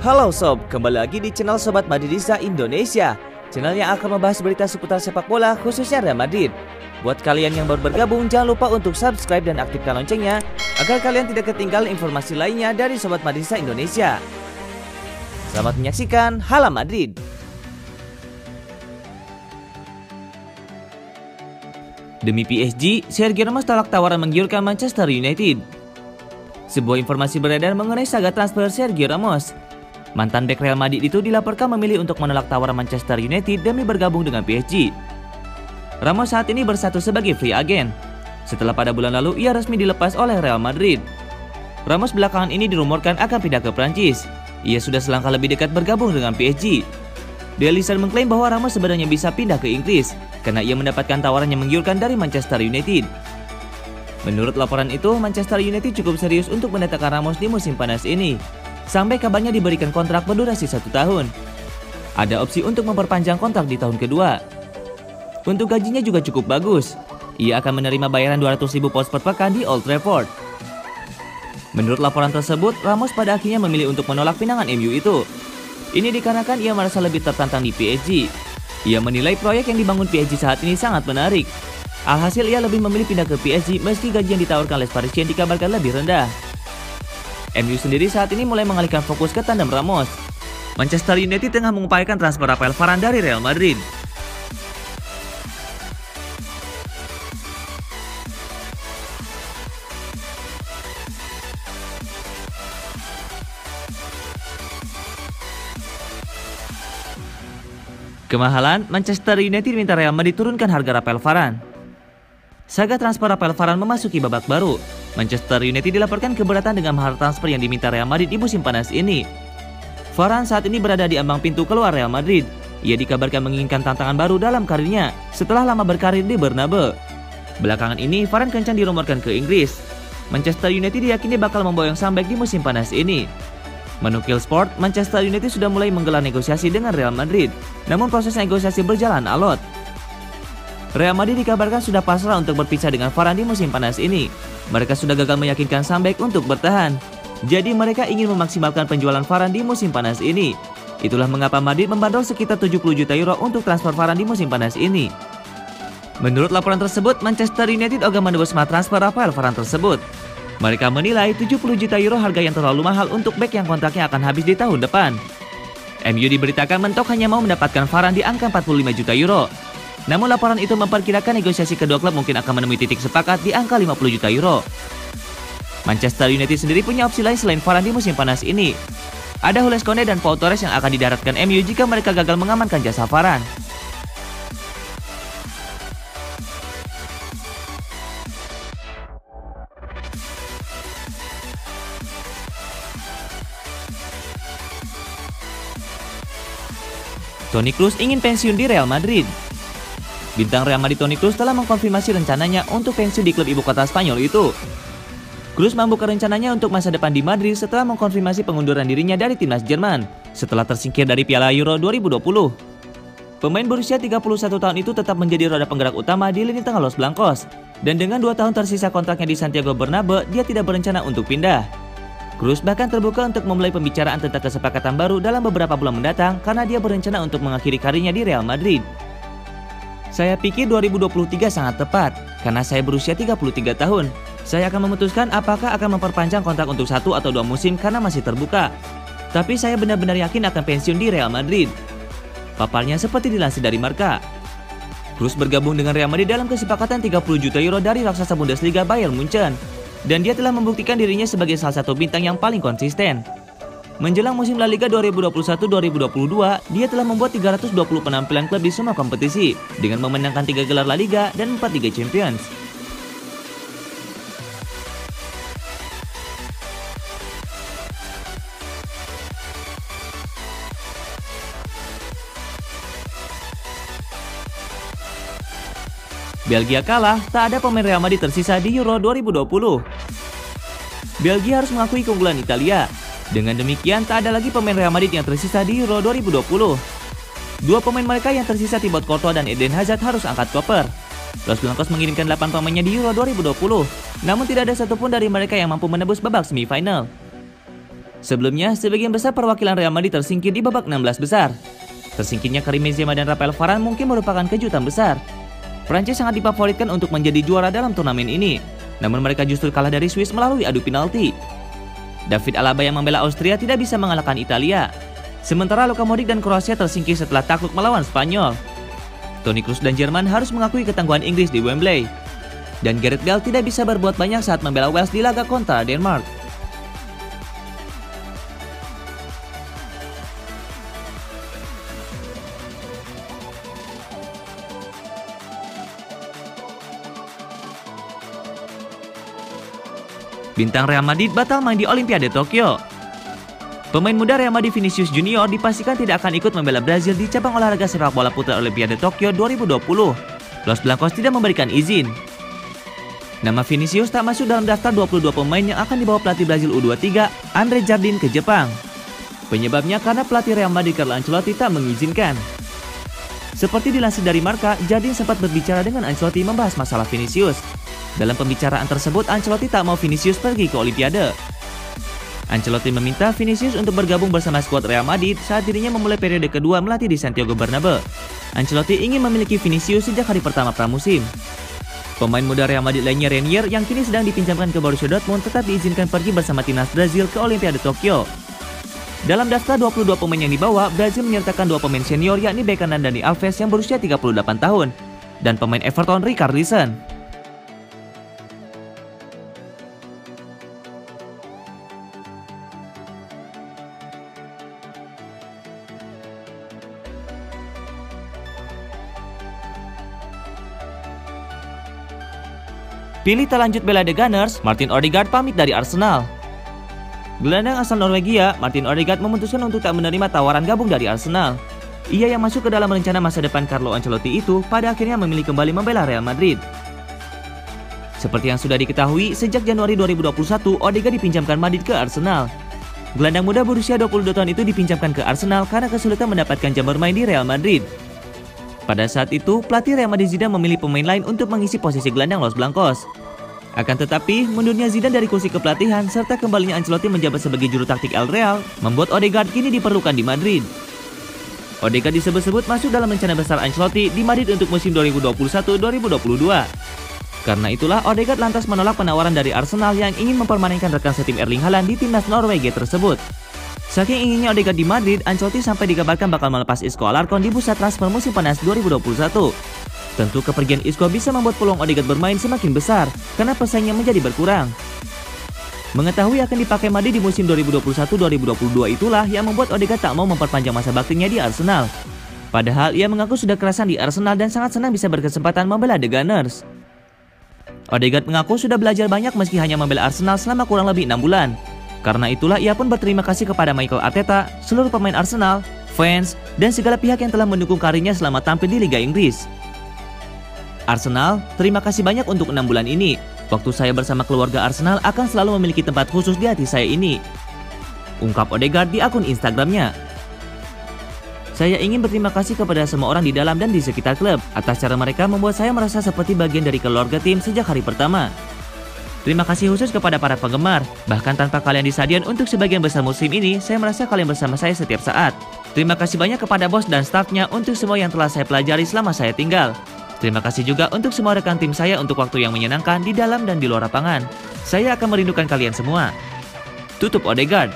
Halo sob, kembali lagi di channel Sobat Madridista Indonesia, channel yang akan membahas berita seputar sepak bola khususnya Real Madrid. Buat kalian yang baru bergabung, jangan lupa untuk subscribe dan aktifkan loncengnya agar kalian tidak ketinggalan informasi lainnya dari Sobat Madridista Indonesia. Selamat menyaksikan Hala Madrid. Demi PSG, Sergio Ramos tolak tawaran menggiurkan Manchester United. Sebuah informasi beredar mengenai saga transfer Sergio Ramos. Mantan bek Real Madrid itu dilaporkan memilih untuk menolak tawaran Manchester United demi bergabung dengan PSG. Ramos saat ini berstatus sebagai free agent. Setelah pada bulan lalu ia resmi dilepas oleh Real Madrid. Ramos belakangan ini dirumorkan akan pindah ke Prancis. Ia sudah selangkah lebih dekat bergabung dengan PSG. Daily Star mengklaim bahwa Ramos sebenarnya bisa pindah ke Inggris karena ia mendapatkan tawaran yang menggiurkan dari Manchester United. Menurut laporan itu, Manchester United cukup serius untuk mendatangkan Ramos di musim panas ini. Sampai kabarnya diberikan kontrak berdurasi 1 tahun. Ada opsi untuk memperpanjang kontrak di tahun kedua. Untuk gajinya juga cukup bagus. Ia akan menerima bayaran 200.000 pound per pekan di Old Trafford. Menurut laporan tersebut, Ramos pada akhirnya memilih untuk menolak pinangan MU itu. Ini dikarenakan ia merasa lebih tertantang di PSG. Ia menilai proyek yang dibangun PSG saat ini sangat menarik. Alhasil ia lebih memilih pindah ke PSG meski gaji yang ditawarkan Les Parisiens dikabarkan lebih rendah. MU sendiri saat ini mulai mengalihkan fokus ke tandem Ramos. Manchester United tengah mengupayakan transfer Rafael Varane dari Real Madrid. Kemahalan, Manchester United minta Real Madrid turunkan harga Rafael Varane. Saga transfer Rafael Varane memasuki babak baru. Manchester United dilaporkan keberatan dengan mahar transfer yang diminta Real Madrid di musim panas ini. Varane saat ini berada di ambang pintu keluar Real Madrid. Ia dikabarkan menginginkan tantangan baru dalam karirnya setelah lama berkarir di Bernabeu. Belakangan ini, Varane kencan dirumorkan ke Inggris. Manchester United diyakini bakal memboyong comeback di musim panas ini. Menukil Sport, Manchester United sudah mulai menggelar negosiasi dengan Real Madrid. Namun proses negosiasi berjalan alot. Real Madrid dikabarkan sudah pasrah untuk berpisah dengan Varane di musim panas ini. Mereka sudah gagal meyakinkan comeback untuk bertahan. Jadi mereka ingin memaksimalkan penjualan Varane di musim panas ini. Itulah mengapa Madrid membandrol sekitar 70 juta euro untuk transfer Varane di musim panas ini. Menurut laporan tersebut, Manchester United ogah menebus mahar transfer Rafael Varane tersebut. Mereka menilai 70 juta euro harga yang terlalu mahal untuk bek yang kontraknya akan habis di tahun depan. MU diberitakan mentok hanya mau mendapatkan Varane di angka 45 juta euro. Namun laporan itu memperkirakan negosiasi kedua klub mungkin akan menemui titik sepakat di angka 50 juta euro. Manchester United sendiri punya opsi lain selain Varane di musim panas ini. Ada Jules Koundé dan Pau Torres yang akan didaratkan MU jika mereka gagal mengamankan jasa Varane. Toni Kroos ingin pensiun di Real Madrid. Bintang Real Madrid Toni Kroos telah mengkonfirmasi rencananya untuk pensiun di klub ibu kota Spanyol itu. Kroos membuka rencananya untuk masa depan di Madrid setelah mengkonfirmasi pengunduran dirinya dari timnas Jerman setelah tersingkir dari Piala Euro 2020. Pemain berusia 31 tahun itu tetap menjadi roda penggerak utama di lini tengah Los Blancos, dan dengan 2 tahun tersisa kontraknya di Santiago Bernabeu, dia tidak berencana untuk pindah. Kroos bahkan terbuka untuk memulai pembicaraan tentang kesepakatan baru dalam beberapa bulan mendatang karena dia berencana untuk mengakhiri karirnya di Real Madrid. Saya pikir 2023 sangat tepat karena saya berusia 33 tahun. Saya akan memutuskan apakah akan memperpanjang kontrak untuk 1 atau 2 musim karena masih terbuka. Tapi saya benar-benar yakin akan pensiun di Real Madrid. Paparnya seperti dilansir dari Marca. Kroos bergabung dengan Real Madrid dalam kesepakatan 30 juta euro dari raksasa Bundesliga Bayern Munchen. Dan dia telah membuktikan dirinya sebagai salah satu bintang yang paling konsisten. Menjelang musim La Liga 2021-2022, dia telah membuat 320 penampilan klub di semua kompetisi dengan memenangkan 3 gelar La Liga dan 4 Liga Champions. Belgia kalah, tak ada pemain Real Madrid tersisa di Euro 2020. Belgia harus mengakui keunggulan Italia. Dengan demikian, tak ada lagi pemain Real Madrid yang tersisa di Euro 2020. 2 pemain mereka yang tersisa Thibaut Courtois dan Eden Hazard harus angkat koper. Los Blancos mengirimkan 8 pemainnya di Euro 2020, namun tidak ada satupun dari mereka yang mampu menembus babak semifinal. Sebelumnya, sebagian besar perwakilan Real Madrid tersingkir di babak 16 besar. Tersingkirnya Karim Benzema dan Rafael Varane mungkin merupakan kejutan besar. Prancis sangat difavoritkan untuk menjadi juara dalam turnamen ini, namun mereka justru kalah dari Swiss melalui adu penalti. David Alaba yang membela Austria tidak bisa mengalahkan Italia. Sementara Luka Modric dan Kroasia tersingkir setelah takluk melawan Spanyol. Toni Kroos dan Jerman harus mengakui ketangguhan Inggris di Wembley. Dan Gareth Bale tidak bisa berbuat banyak saat membela Wales di laga kontra Denmark. Bintang Real Madrid batal main di Olimpiade Tokyo. Pemain muda Real Madrid Vinicius Junior dipastikan tidak akan ikut membela Brazil di cabang olahraga sepak bola putra Olimpiade Tokyo 2020. Los Blancos tidak memberikan izin. Nama Vinicius tak masuk dalam daftar 22 pemain yang akan dibawa pelatih Brazil U23, Andre Jardine, ke Jepang. Penyebabnya karena pelatih Real Madrid Carlo Ancelotti tak mengizinkan. Seperti dilansir dari Marca, Jardine sempat berbicara dengan Ancelotti membahas masalah Vinicius. Dalam pembicaraan tersebut, Ancelotti tak mau Vinicius pergi ke Olimpiade. Ancelotti meminta Vinicius untuk bergabung bersama skuad Real Madrid saat dirinya memulai periode kedua melatih di Santiago Bernabeu. Ancelotti ingin memiliki Vinicius sejak hari pertama pramusim. Pemain muda Real Madrid lainnya Renier yang kini sedang dipinjamkan ke Borussia Dortmund tetap diizinkan pergi bersama timnas Brazil ke Olimpiade Tokyo. Dalam daftar 22 pemain yang dibawa, Brazil menyertakan 2 pemain senior yakni bek kanan Dani Alves yang berusia 38 tahun dan pemain Everton Richarlison. Pilih tak lanjut bela The Gunners, Martin Odegaard pamit dari Arsenal. Gelandang asal Norwegia, Martin Odegaard memutuskan untuk tak menerima tawaran gabung dari Arsenal. Ia yang masuk ke dalam rencana masa depan Carlo Ancelotti itu pada akhirnya memilih kembali membela Real Madrid. Seperti yang sudah diketahui, sejak Januari 2021, Odegaard dipinjamkan Madrid ke Arsenal. Gelandang muda berusia 22 tahun itu dipinjamkan ke Arsenal karena kesulitan mendapatkan jam bermain di Real Madrid. Pada saat itu, pelatih Real Madrid Zidane memilih pemain lain untuk mengisi posisi gelandang Los Blancos. Akan tetapi, mundurnya Zidane dari kursi kepelatihan serta kembalinya Ancelotti menjabat sebagai juru taktik El Real membuat Odegaard kini diperlukan di Madrid. Odegaard disebut-sebut masuk dalam rencana besar Ancelotti di Madrid untuk musim 2021-2022. Karena itulah Odegaard lantas menolak penawaran dari Arsenal yang ingin mempermanenkan rekan setim Erling Haaland di timnas Norwegia tersebut. Saking inginnya Odegaard di Madrid, Ancelotti sampai dikabarkan bakal melepas Isco Alarcon di bursa transfer musim panas 2021. Tentu kepergian Isco bisa membuat peluang Odegaard bermain semakin besar karena pesaingnya menjadi berkurang. Mengetahui akan dipakai Madrid di musim 2021-2022 itulah yang membuat Odegaard tak mau memperpanjang masa baktinya di Arsenal. Padahal ia mengaku sudah kerasan di Arsenal dan sangat senang bisa berkesempatan membela The Gunners. Odegaard mengaku sudah belajar banyak meski hanya membela Arsenal selama kurang lebih 6 bulan. Karena itulah ia pun berterima kasih kepada Mikel Arteta, seluruh pemain Arsenal, fans, dan segala pihak yang telah mendukung karirnya selama tampil di Liga Inggris. Arsenal, terima kasih banyak untuk 6 bulan ini. Waktu saya bersama keluarga Arsenal akan selalu memiliki tempat khusus di hati saya ini. Ungkap Odegaard di akun Instagramnya. Saya ingin berterima kasih kepada semua orang di dalam dan di sekitar klub atas cara mereka membuat saya merasa seperti bagian dari keluarga tim sejak hari pertama. Terima kasih khusus kepada para penggemar, bahkan tanpa kalian di stadion untuk sebagian besar musim ini, saya merasa kalian bersama saya setiap saat. Terima kasih banyak kepada bos dan stafnya untuk semua yang telah saya pelajari selama saya tinggal. Terima kasih juga untuk semua rekan tim saya untuk waktu yang menyenangkan di dalam dan di luar lapangan. Saya akan merindukan kalian semua. Tutup Odegaard.